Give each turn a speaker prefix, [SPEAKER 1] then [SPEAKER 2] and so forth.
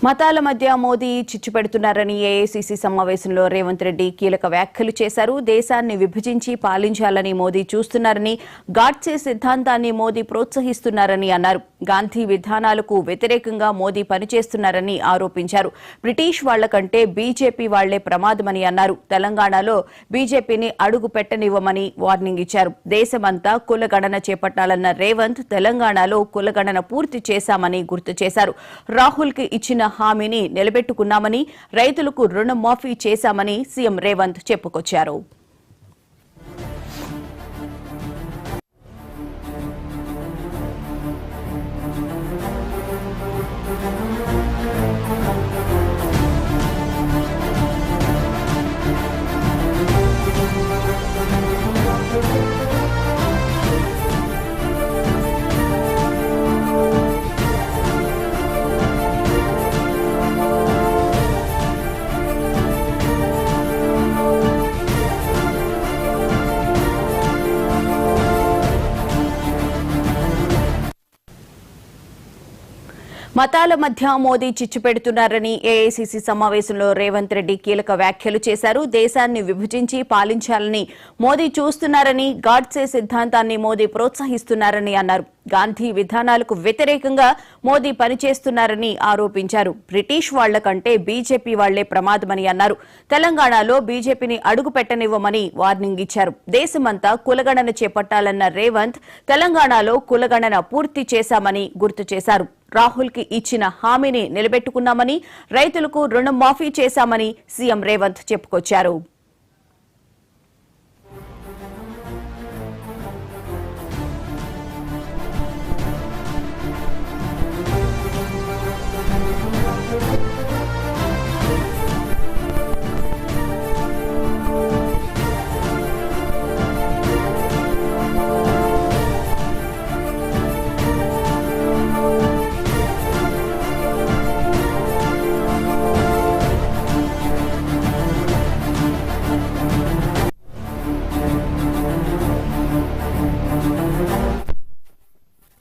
[SPEAKER 1] మతాల మధ్య మోదీ చిచ్చు పెడుతున్నారని ఏఐసీసీ సమావేశంలో రేవంత్ రెడ్డి కీలక వ్యాఖ్యలు చేశారు. దేశాన్ని విభజించి పాలించాలని మోదీ చూస్తున్నారని, గాడ్సే సిద్ధాంతాన్ని మోదీ ప్రోత్సహిస్తున్నారని అన్నారు. గాంధీ విధానాలకు వ్యతిరేకంగా మోదీ పనిచేస్తున్నారని ఆరోపించారు. బ్రిటిష్ వాళ్లకంటే బీజేపీ వాళ్లే ప్రమాదమని అన్నారు. తెలంగాణలో బీజేపీని అడుగు పెట్టనివ్వమని వార్నింగ్ ఇచ్చారు. దేశమంతా కులగణన చేపట్టాలన్న రేవంత్ తెలంగాణలో కులగణన పూర్తి చేశామని గుర్తు చేశారు. రాహుల్కి ఇచ్చిన హామీని నిలబెట్టుకున్నామని, రైతులకు రుణమాఫీ చేశామని సీఎం రేవంత్ చెప్పుకొచ్చారు. మతాల మధ్య మోదీ చిచ్చు పెడుతున్నారని ఏఐసీసీ సమావేశంలో రేవంత్ రెడ్డి కీలక వ్యాఖ్యలు చేశారు. దేశాన్ని విభజించి పాలించాలని మోదీ చూస్తున్నారని, గాడ్సే సిద్ధాంతాన్ని మోదీ ప్రోత్సహిస్తున్నారని అన్నారు. గాంధీ విధానాలకు వ్యతిరేకంగా మోదీ పనిచేస్తున్నారని ఆరోపించారు. బ్రిటిష్ వాళ్లకంటే బీజేపీ వాళ్లే ప్రమాదమని అన్నారు. తెలంగాణలో బీజేపీని అడుగు పెట్టనివ్వమని వార్నింగ్ ఇచ్చారు. దేశమంతా కులగణన చేపట్టాలన్న రేవంత్ తెలంగాణలో కులగణన పూర్తి చేశామని గుర్తు చేశారు. రాహుల్కి ఇచ్చిన హామీని నిలబెట్టుకున్నామని, రైతులకు రుణమాఫీ చేశామని సీఎం రేవంత్ చెప్పుకొచ్చారు.